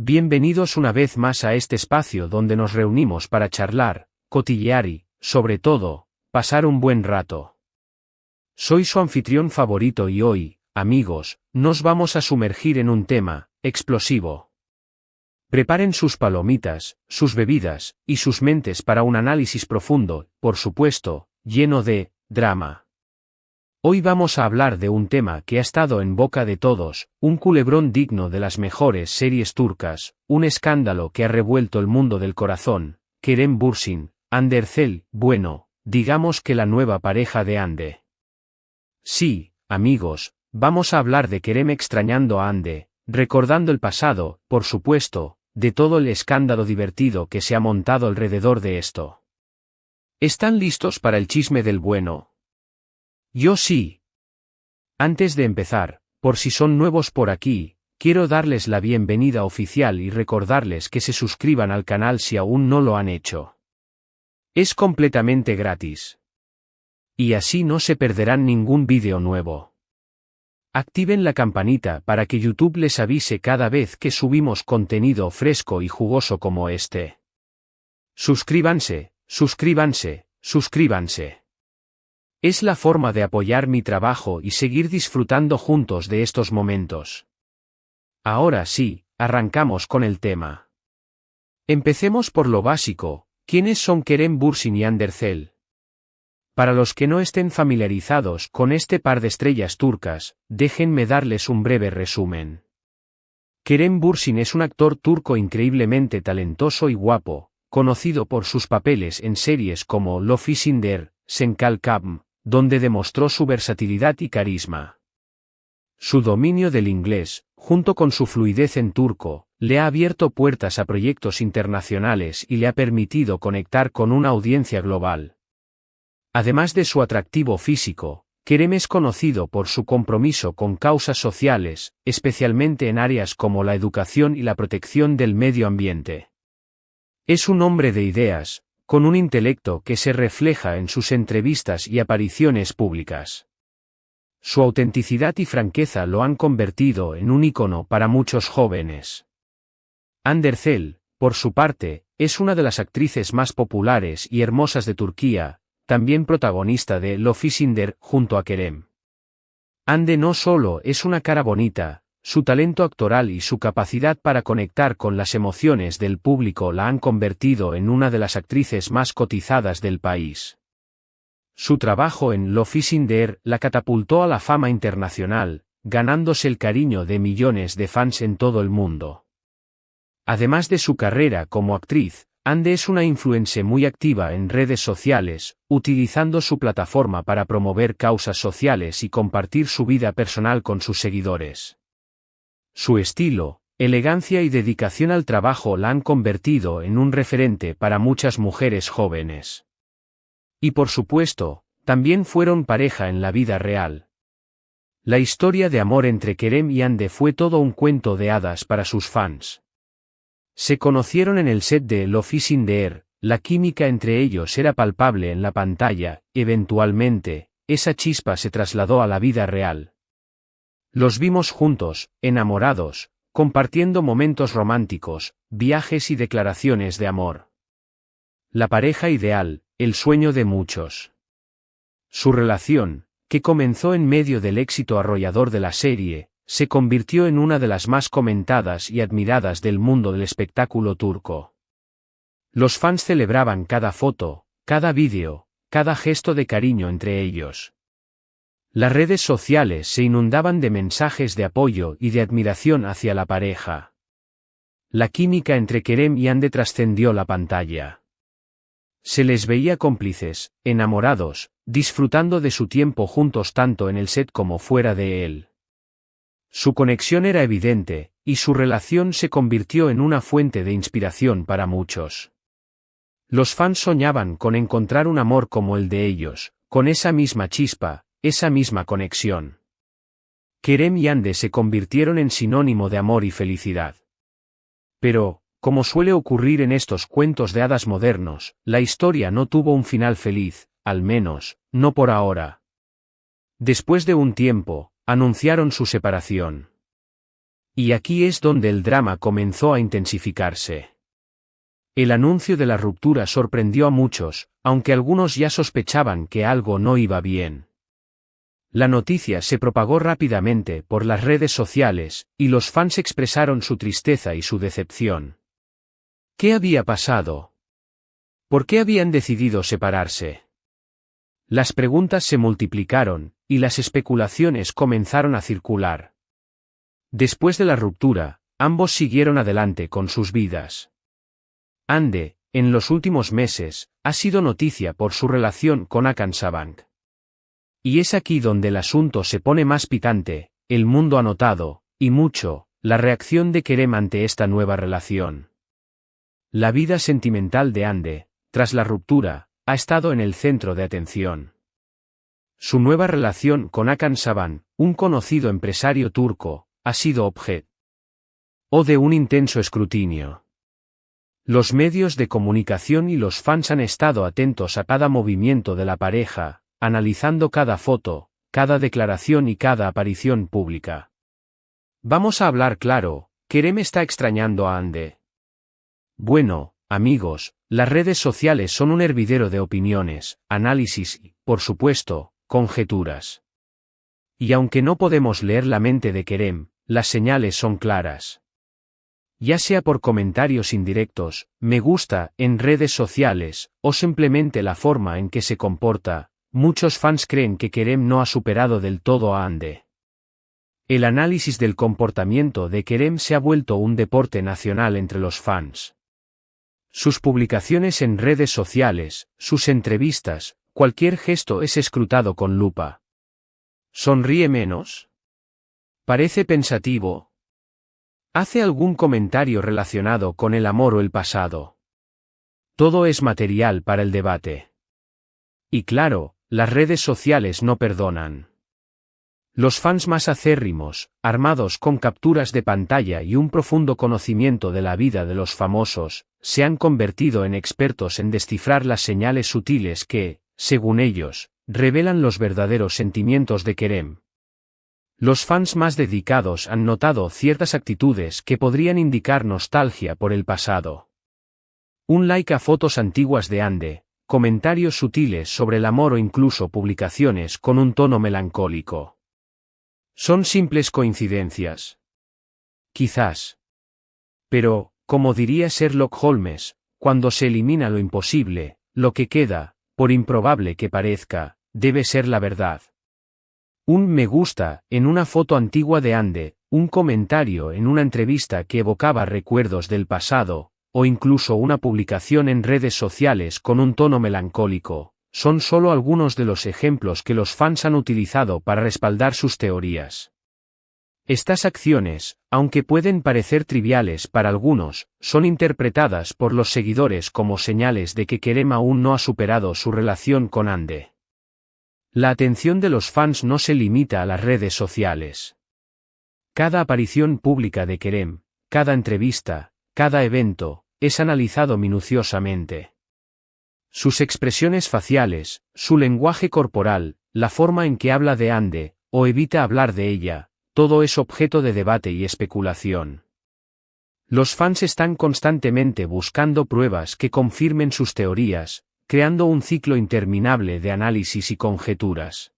Bienvenidos una vez más a este espacio donde nos reunimos para charlar, cotillear y, sobre todo, pasar un buen rato. Soy su anfitrión favorito y hoy, amigos, nos vamos a sumergir en un tema explosivo. Preparen sus palomitas, sus bebidas y sus mentes para un análisis profundo, por supuesto, lleno de drama. Hoy vamos a hablar de un tema que ha estado en boca de todos, un culebrón digno de las mejores series turcas, un escándalo que ha revuelto el mundo del corazón, Kerem Bürsin, Hande Erçel, bueno, digamos que la nueva pareja de Hande. Sí, amigos, vamos a hablar de Kerem extrañando a Hande, recordando el pasado, por supuesto, de todo el escándalo divertido que se ha montado alrededor de esto. ¿Están listos para el chisme del bueno? Yo sí. Antes de empezar, por si son nuevos por aquí, quiero darles la bienvenida oficial y recordarles que se suscriban al canal si aún no lo han hecho. Es completamente gratis. Y así no se perderán ningún vídeo nuevo. Activen la campanita para que YouTube les avise cada vez que subimos contenido fresco y jugoso como este. Suscríbanse, suscríbanse, suscríbanse. Es la forma de apoyar mi trabajo y seguir disfrutando juntos de estos momentos. Ahora sí, arrancamos con el tema. Empecemos por lo básico, ¿quiénes son Kerem Bürsin y Hande Erçel? Para los que no estén familiarizados con este par de estrellas turcas, déjenme darles un breve resumen. Kerem Bürsin es un actor turco increíblemente talentoso y guapo, conocido por sus papeles en series como Lofisindir, Senkal Kabm, donde demostró su versatilidad y carisma. Su dominio del inglés, junto con su fluidez en turco, le ha abierto puertas a proyectos internacionales y le ha permitido conectar con una audiencia global. Además de su atractivo físico, Kerem es conocido por su compromiso con causas sociales, especialmente en áreas como la educación y la protección del medio ambiente. Es un hombre de ideas, con un intelecto que se refleja en sus entrevistas y apariciones públicas. Su autenticidad y franqueza lo han convertido en un ícono para muchos jóvenes. Hande Erçel, por su parte, es una de las actrices más populares y hermosas de Turquía, también protagonista de Lofisindir junto a Kerem. Hande no solo es una cara bonita, su talento actoral y su capacidad para conectar con las emociones del público la han convertido en una de las actrices más cotizadas del país. Su trabajo en Lofisindir la catapultó a la fama internacional, ganándose el cariño de millones de fans en todo el mundo. Además de su carrera como actriz, Hande es una influencer muy activa en redes sociales, utilizando su plataforma para promover causas sociales y compartir su vida personal con sus seguidores. Su estilo, elegancia y dedicación al trabajo la han convertido en un referente para muchas mujeres jóvenes. Y por supuesto, también fueron pareja en la vida real. La historia de amor entre Kerem y Hande fue todo un cuento de hadas para sus fans. Se conocieron en el set de Lofisindir, la química entre ellos era palpable en la pantalla, eventualmente, esa chispa se trasladó a la vida real. Los vimos juntos, enamorados, compartiendo momentos románticos, viajes y declaraciones de amor. La pareja ideal, el sueño de muchos. Su relación, que comenzó en medio del éxito arrollador de la serie, se convirtió en una de las más comentadas y admiradas del mundo del espectáculo turco. Los fans celebraban cada foto, cada vídeo, cada gesto de cariño entre ellos. Las redes sociales se inundaban de mensajes de apoyo y de admiración hacia la pareja. La química entre Kerem y Hande trascendió la pantalla. Se les veía cómplices, enamorados, disfrutando de su tiempo juntos tanto en el set como fuera de él. Su conexión era evidente, y su relación se convirtió en una fuente de inspiración para muchos. Los fans soñaban con encontrar un amor como el de ellos, con esa misma chispa, esa misma conexión. Kerem y Hande se convirtieron en sinónimo de amor y felicidad. Pero, como suele ocurrir en estos cuentos de hadas modernos, la historia no tuvo un final feliz, al menos, no por ahora. Después de un tiempo, anunciaron su separación. Y aquí es donde el drama comenzó a intensificarse. El anuncio de la ruptura sorprendió a muchos, aunque algunos ya sospechaban que algo no iba bien. La noticia se propagó rápidamente por las redes sociales, y los fans expresaron su tristeza y su decepción. ¿Qué había pasado? ¿Por qué habían decidido separarse? Las preguntas se multiplicaron, y las especulaciones comenzaron a circular. Después de la ruptura, ambos siguieron adelante con sus vidas. Ande, en los últimos meses, ha sido noticia por su relación con Hakan Sabank. Y es aquí donde el asunto se pone más picante. El mundo ha notado, y mucho, la reacción de Kerem ante esta nueva relación. La vida sentimental de Ande, tras la ruptura, ha estado en el centro de atención. Su nueva relación con Hakan Saban, un conocido empresario turco, ha sido objeto de un intenso escrutinio. Los medios de comunicación y los fans han estado atentos a cada movimiento de la pareja, analizando cada foto, cada declaración y cada aparición pública. Vamos a hablar claro, Kerem está extrañando a Ande. Bueno, amigos, las redes sociales son un hervidero de opiniones, análisis y, por supuesto, conjeturas. Y aunque no podemos leer la mente de Kerem, las señales son claras. Ya sea por comentarios indirectos, me gusta, en redes sociales, o simplemente la forma en que se comporta, muchos fans creen que Kerem no ha superado del todo a Ande. El análisis del comportamiento de Kerem se ha vuelto un deporte nacional entre los fans. Sus publicaciones en redes sociales, sus entrevistas, cualquier gesto es escrutado con lupa. ¿Sonríe menos? ¿Parece pensativo? ¿Hace algún comentario relacionado con el amor o el pasado? Todo es material para el debate. Y claro, las redes sociales no perdonan. Los fans más acérrimos, armados con capturas de pantalla y un profundo conocimiento de la vida de los famosos, se han convertido en expertos en descifrar las señales sutiles que, según ellos, revelan los verdaderos sentimientos de Kerem. Los fans más dedicados han notado ciertas actitudes que podrían indicar nostalgia por el pasado. Un like a fotos antiguas de Ande, comentarios sutiles sobre el amor o incluso publicaciones con un tono melancólico. ¿Son simples coincidencias? Quizás. Pero, como diría Sherlock Holmes, cuando se elimina lo imposible, lo que queda, por improbable que parezca, debe ser la verdad. Un me gusta en una foto antigua de Ande, un comentario en una entrevista que evocaba recuerdos del pasado, o incluso una publicación en redes sociales con un tono melancólico, son solo algunos de los ejemplos que los fans han utilizado para respaldar sus teorías. Estas acciones, aunque pueden parecer triviales para algunos, son interpretadas por los seguidores como señales de que Kerem aún no ha superado su relación con Ande. La atención de los fans no se limita a las redes sociales. Cada aparición pública de Kerem, cada entrevista, cada evento, es analizado minuciosamente. Sus expresiones faciales, su lenguaje corporal, la forma en que habla de Ande, o evita hablar de ella, todo es objeto de debate y especulación. Los fans están constantemente buscando pruebas que confirmen sus teorías, creando un ciclo interminable de análisis y conjeturas.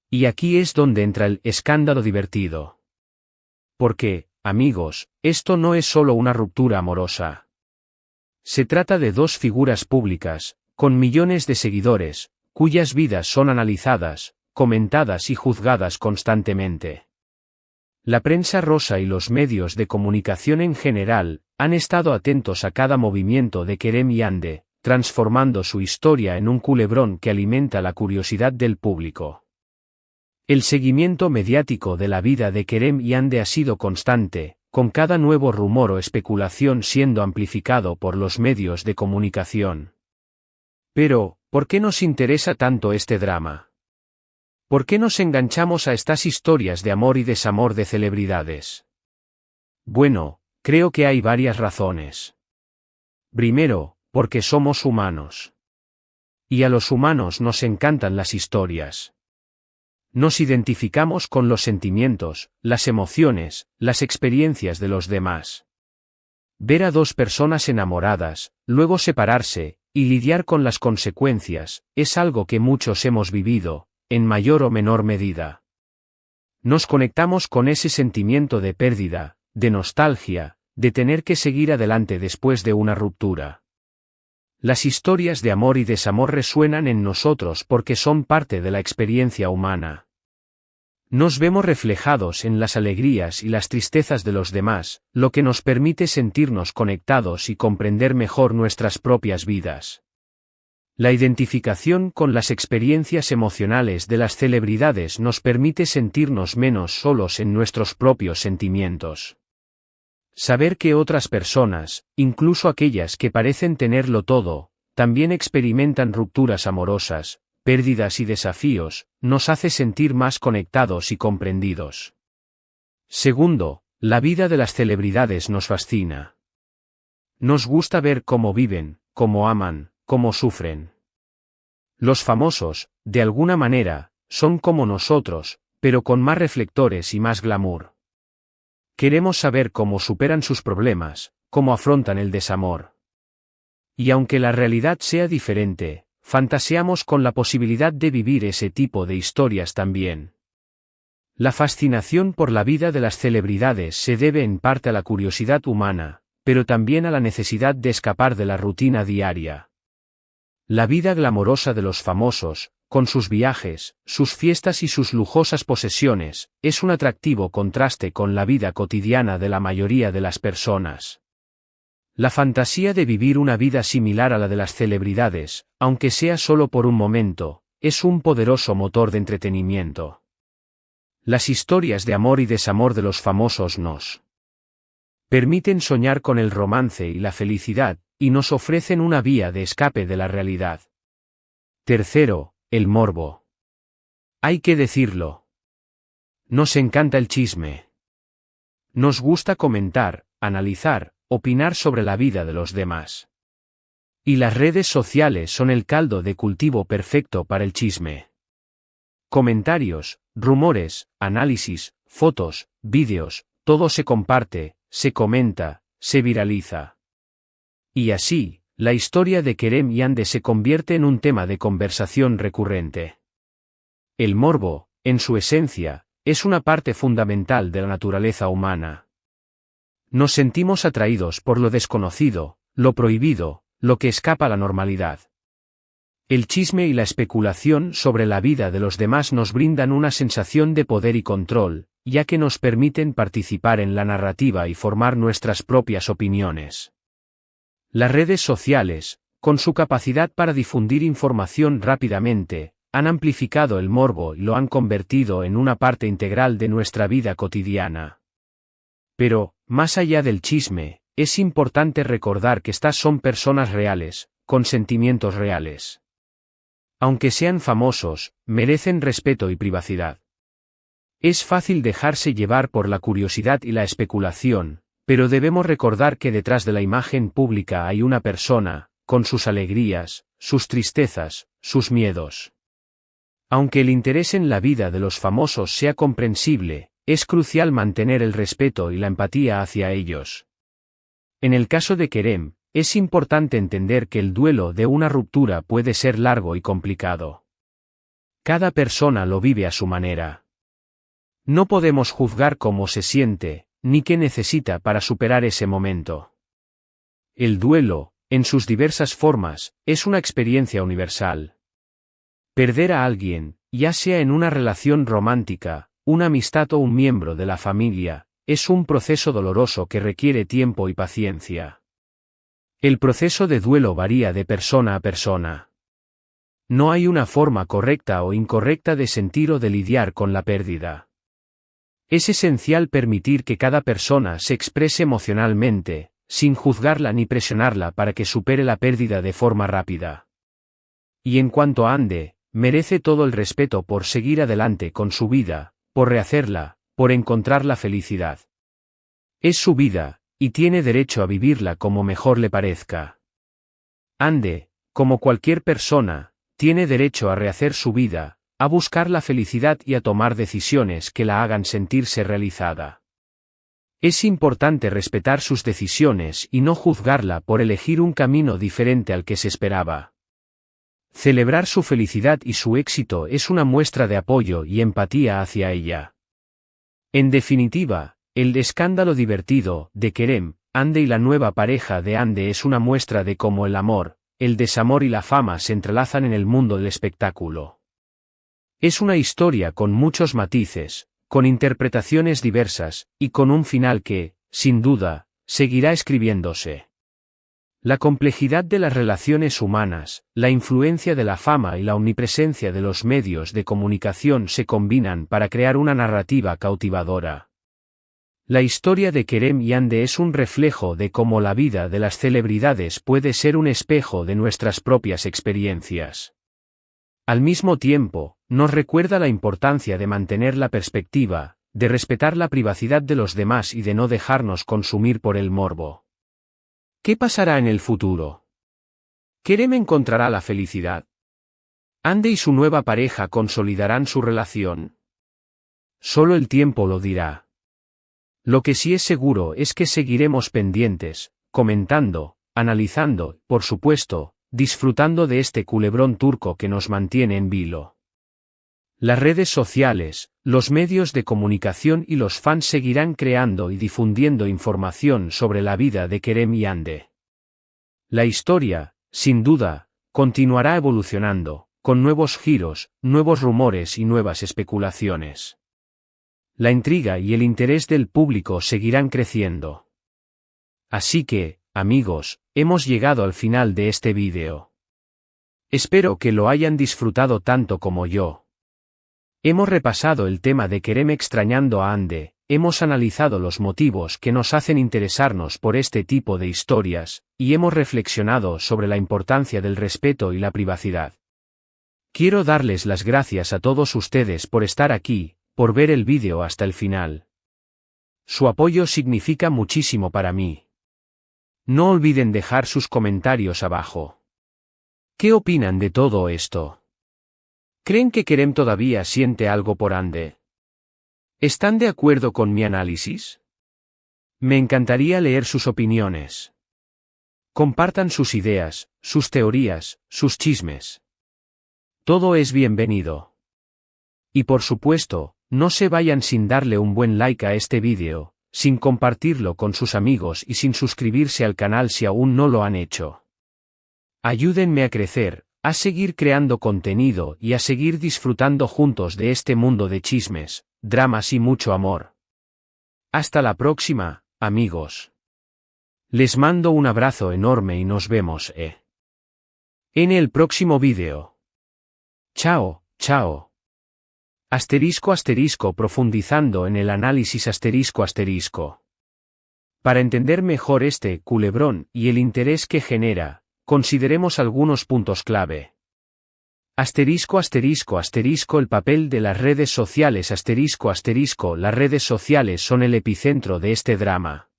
Y aquí es donde entra el escándalo divertido. Porque, amigos, esto no es solo una ruptura amorosa. Se trata de dos figuras públicas, con millones de seguidores, cuyas vidas son analizadas, comentadas y juzgadas constantemente. La prensa rosa y los medios de comunicación en general, han estado atentos a cada movimiento de Kerem y Ande, transformando su historia en un culebrón que alimenta la curiosidad del público. El seguimiento mediático de la vida de Kerem y Ande ha sido constante, con cada nuevo rumor o especulación siendo amplificado por los medios de comunicación. Pero, ¿por qué nos interesa tanto este drama? ¿Por qué nos enganchamos a estas historias de amor y desamor de celebridades? Bueno, creo que hay varias razones. Primero, porque somos humanos. Y a los humanos nos encantan las historias. Nos identificamos con los sentimientos, las emociones, las experiencias de los demás. Ver a dos personas enamoradas, luego separarse, y lidiar con las consecuencias, es algo que muchos hemos vivido, en mayor o menor medida. Nos conectamos con ese sentimiento de pérdida, de nostalgia, de tener que seguir adelante después de una ruptura. Las historias de amor y desamor resuenan en nosotros porque son parte de la experiencia humana. Nos vemos reflejados en las alegrías y las tristezas de los demás, lo que nos permite sentirnos conectados y comprender mejor nuestras propias vidas. La identificación con las experiencias emocionales de las celebridades nos permite sentirnos menos solos en nuestros propios sentimientos. Saber que otras personas, incluso aquellas que parecen tenerlo todo, también experimentan rupturas amorosas, pérdidas y desafíos, nos hace sentir más conectados y comprendidos. Segundo, la vida de las celebridades nos fascina. Nos gusta ver cómo viven, cómo aman, cómo sufren. Los famosos, de alguna manera, son como nosotros, pero con más reflectores y más glamour. Queremos saber cómo superan sus problemas, cómo afrontan el desamor. Y aunque la realidad sea diferente, fantaseamos con la posibilidad de vivir ese tipo de historias también. La fascinación por la vida de las celebridades se debe en parte a la curiosidad humana, pero también a la necesidad de escapar de la rutina diaria. La vida glamorosa de los famosos, con sus viajes, sus fiestas y sus lujosas posesiones, es un atractivo contraste con la vida cotidiana de la mayoría de las personas. La fantasía de vivir una vida similar a la de las celebridades, aunque sea solo por un momento, es un poderoso motor de entretenimiento. Las historias de amor y desamor de los famosos nos permiten soñar con el romance y la felicidad, y nos ofrecen una vía de escape de la realidad. Tercero, el morbo. Hay que decirlo. Nos encanta el chisme. Nos gusta comentar, analizar, opinar sobre la vida de los demás. Y las redes sociales son el caldo de cultivo perfecto para el chisme. Comentarios, rumores, análisis, fotos, vídeos, todo se comparte, se comenta, se viraliza. Y así, la historia de Kerem y Ande se convierte en un tema de conversación recurrente. El morbo, en su esencia, es una parte fundamental de la naturaleza humana. Nos sentimos atraídos por lo desconocido, lo prohibido, lo que escapa a la normalidad. El chisme y la especulación sobre la vida de los demás nos brindan una sensación de poder y control, ya que nos permiten participar en la narrativa y formar nuestras propias opiniones. Las redes sociales, con su capacidad para difundir información rápidamente, han amplificado el morbo y lo han convertido en una parte integral de nuestra vida cotidiana. Pero, más allá del chisme, es importante recordar que estas son personas reales, con sentimientos reales. Aunque sean famosos, merecen respeto y privacidad. Es fácil dejarse llevar por la curiosidad y la especulación, pero debemos recordar que detrás de la imagen pública hay una persona, con sus alegrías, sus tristezas, sus miedos. Aunque el interés en la vida de los famosos sea comprensible, es crucial mantener el respeto y la empatía hacia ellos. En el caso de Kerem, es importante entender que el duelo de una ruptura puede ser largo y complicado. Cada persona lo vive a su manera. No podemos juzgar cómo se siente, ni qué necesita para superar ese momento. El duelo, en sus diversas formas, es una experiencia universal. Perder a alguien, ya sea en una relación romántica, una amistad o un miembro de la familia, es un proceso doloroso que requiere tiempo y paciencia. El proceso de duelo varía de persona a persona. No hay una forma correcta o incorrecta de sentir o de lidiar con la pérdida. Es esencial permitir que cada persona se exprese emocionalmente, sin juzgarla ni presionarla para que supere la pérdida de forma rápida. Y en cuanto a Ande, merece todo el respeto por seguir adelante con su vida, por rehacerla, por encontrar la felicidad. Es su vida, y tiene derecho a vivirla como mejor le parezca. Ande, como cualquier persona, tiene derecho a rehacer su vida, a buscar la felicidad y a tomar decisiones que la hagan sentirse realizada. Es importante respetar sus decisiones y no juzgarla por elegir un camino diferente al que se esperaba. Celebrar su felicidad y su éxito es una muestra de apoyo y empatía hacia ella. En definitiva, el escándalo divertido de Kerem, Hande y la nueva pareja de Hande es una muestra de cómo el amor, el desamor y la fama se entrelazan en el mundo del espectáculo. Es una historia con muchos matices, con interpretaciones diversas, y con un final que, sin duda, seguirá escribiéndose. La complejidad de las relaciones humanas, la influencia de la fama y la omnipresencia de los medios de comunicación se combinan para crear una narrativa cautivadora. La historia de Kerem y Hande es un reflejo de cómo la vida de las celebridades puede ser un espejo de nuestras propias experiencias. Al mismo tiempo, nos recuerda la importancia de mantener la perspectiva, de respetar la privacidad de los demás y de no dejarnos consumir por el morbo. ¿Qué pasará en el futuro? ¿Kerem encontrará la felicidad? ¿Hande y su nueva pareja consolidarán su relación? Solo el tiempo lo dirá. Lo que sí es seguro es que seguiremos pendientes, comentando, analizando, por supuesto, disfrutando de este culebrón turco que nos mantiene en vilo. Las redes sociales, los medios de comunicación y los fans seguirán creando y difundiendo información sobre la vida de Kerem y Hande. La historia, sin duda, continuará evolucionando, con nuevos giros, nuevos rumores y nuevas especulaciones. La intriga y el interés del público seguirán creciendo. Así que, amigos, hemos llegado al final de este vídeo. Espero que lo hayan disfrutado tanto como yo. Hemos repasado el tema de Kerem extrañando a Hande, hemos analizado los motivos que nos hacen interesarnos por este tipo de historias, y hemos reflexionado sobre la importancia del respeto y la privacidad. Quiero darles las gracias a todos ustedes por estar aquí, por ver el vídeo hasta el final. Su apoyo significa muchísimo para mí. No olviden dejar sus comentarios abajo. ¿Qué opinan de todo esto? ¿Creen que Kerem todavía siente algo por Hande? ¿Están de acuerdo con mi análisis? Me encantaría leer sus opiniones. Compartan sus ideas, sus teorías, sus chismes. Todo es bienvenido. Y por supuesto, no se vayan sin darle un buen like a este vídeo, sin compartirlo con sus amigos y sin suscribirse al canal si aún no lo han hecho. Ayúdenme a crecer, a seguir creando contenido y a seguir disfrutando juntos de este mundo de chismes, dramas y mucho amor. Hasta la próxima, amigos. Les mando un abrazo enorme y nos vemos en el próximo vídeo. Chao, chao. *** profundizando en el análisis ***. Para entender mejor este culebrón y el interés que genera, consideremos algunos puntos clave. *******, el papel de las redes sociales ****, las redes sociales son el epicentro de este drama.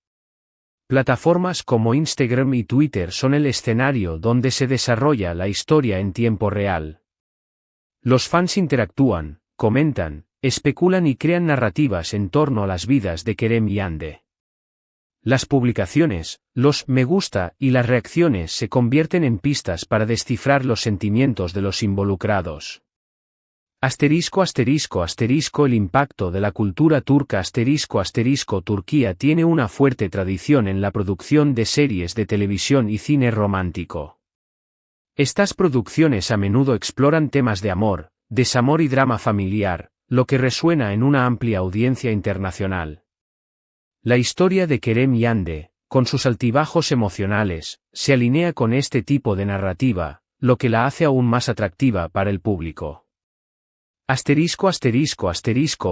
Plataformas como Instagram y Twitter son el escenario donde se desarrolla la historia en tiempo real. Los fans interactúan, comentan, especulan y crean narrativas en torno a las vidas de Kerem y Hande. Las publicaciones, los me gusta y las reacciones se convierten en pistas para descifrar los sentimientos de los involucrados. *****, el impacto de la cultura turca ***, Turquía tiene una fuerte tradición en la producción de series de televisión y cine romántico. Estas producciones a menudo exploran temas de amor, desamor y drama familiar, lo que resuena en una amplia audiencia internacional. La historia de Kerem y Hande, con sus altibajos emocionales, se alinea con este tipo de narrativa, lo que la hace aún más atractiva para el público. ****,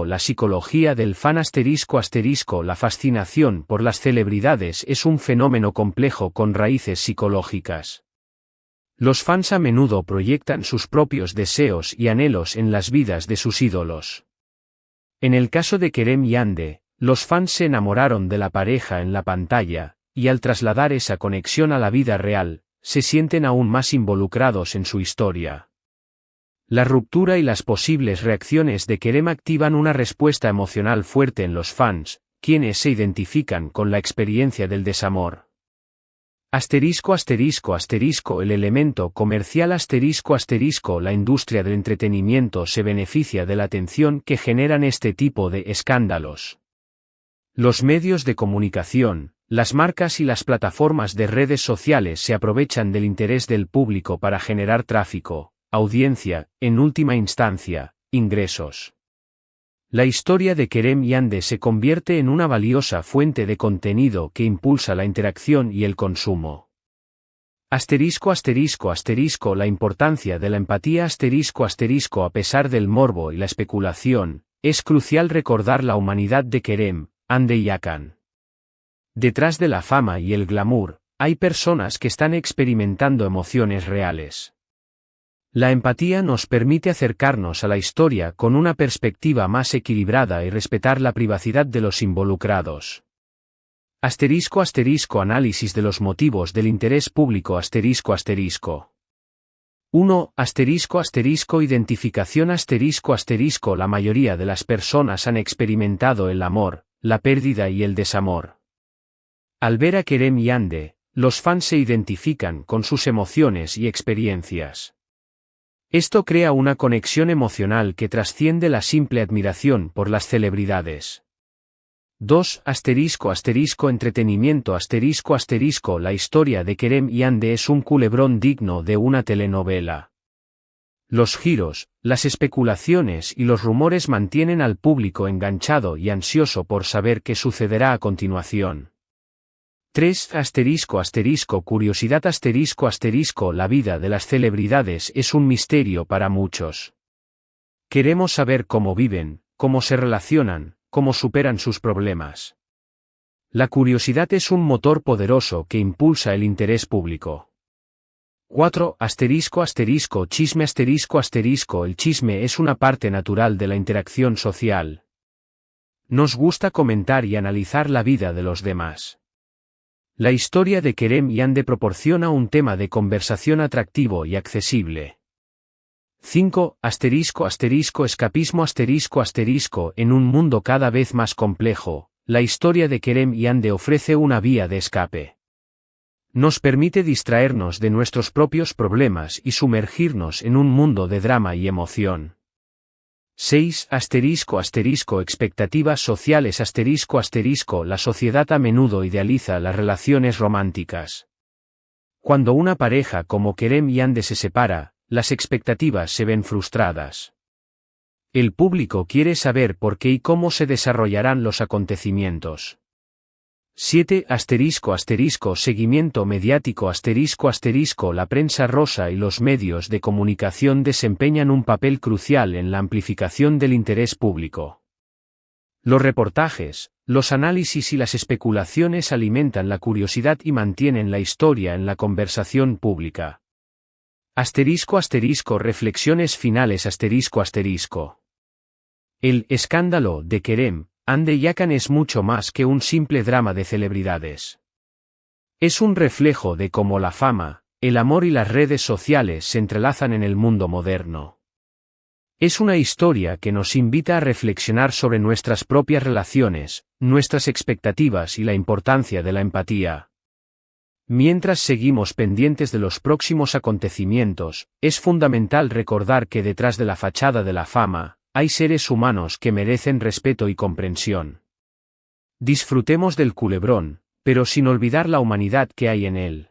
la psicología del fan ***, la fascinación por las celebridades es un fenómeno complejo con raíces psicológicas. Los fans a menudo proyectan sus propios deseos y anhelos en las vidas de sus ídolos. En el caso de Kerem y Hande, los fans se enamoraron de la pareja en la pantalla, y al trasladar esa conexión a la vida real, se sienten aún más involucrados en su historia. La ruptura y las posibles reacciones de Kerem activan una respuesta emocional fuerte en los fans, quienes se identifican con la experiencia del desamor. El elemento comercial la industria del entretenimiento se beneficia de la atención que generan este tipo de escándalos. Los medios de comunicación, las marcas y las plataformas de redes sociales se aprovechan del interés del público para generar tráfico, audiencia, en última instancia, ingresos. La historia de Kerem Yande se convierte en una valiosa fuente de contenido que impulsa la interacción y el consumo. La importancia de la empatía a pesar del morbo y la especulación, es crucial recordar la humanidad de Kerem, Yande y Hakan. Detrás de la fama y el glamour, hay personas que están experimentando emociones reales. La empatía nos permite acercarnos a la historia con una perspectiva más equilibrada y respetar la privacidad de los involucrados. Análisis de los motivos del interés público 1. Identificación La mayoría de las personas han experimentado el amor, la pérdida y el desamor. Al ver a Kerem Yande, los fans se identifican con sus emociones y experiencias. Esto crea una conexión emocional que trasciende la simple admiración por las celebridades. 2. Entretenimiento La historia de Kerem Yande es un culebrón digno de una telenovela. Los giros, las especulaciones y los rumores mantienen al público enganchado y ansioso por saber qué sucederá a continuación. 3. Curiosidad La vida de las celebridades es un misterio para muchos. Queremos saber cómo viven, cómo se relacionan, cómo superan sus problemas. La curiosidad es un motor poderoso que impulsa el interés público. 4. Chisme El chisme es una parte natural de la interacción social. Nos gusta comentar y analizar la vida de los demás. La historia de Kerem Yande proporciona un tema de conversación atractivo y accesible. 5. Escapismo En un mundo cada vez más complejo, la historia de Kerem Yande ofrece una vía de escape. Nos permite distraernos de nuestros propios problemas y sumergirnos en un mundo de drama y emoción. 6. Expectativas sociales La sociedad a menudo idealiza las relaciones románticas. Cuando una pareja como Kerem Yande se separa, las expectativas se ven frustradas. El público quiere saber por qué y cómo se desarrollarán los acontecimientos. 7. Seguimiento mediático La prensa rosa y los medios de comunicación desempeñan un papel crucial en la amplificación del interés público. Los reportajes, los análisis y las especulaciones alimentan la curiosidad y mantienen la historia en la conversación pública. Reflexiones finales El escándalo de Kerem Yande y Hakan es mucho más que un simple drama de celebridades. Es un reflejo de cómo la fama, el amor y las redes sociales se entrelazan en el mundo moderno. Es una historia que nos invita a reflexionar sobre nuestras propias relaciones, nuestras expectativas y la importancia de la empatía. Mientras seguimos pendientes de los próximos acontecimientos, es fundamental recordar que detrás de la fachada de la fama, hay seres humanos que merecen respeto y comprensión. Disfrutemos del culebrón, pero sin olvidar la humanidad que hay en él.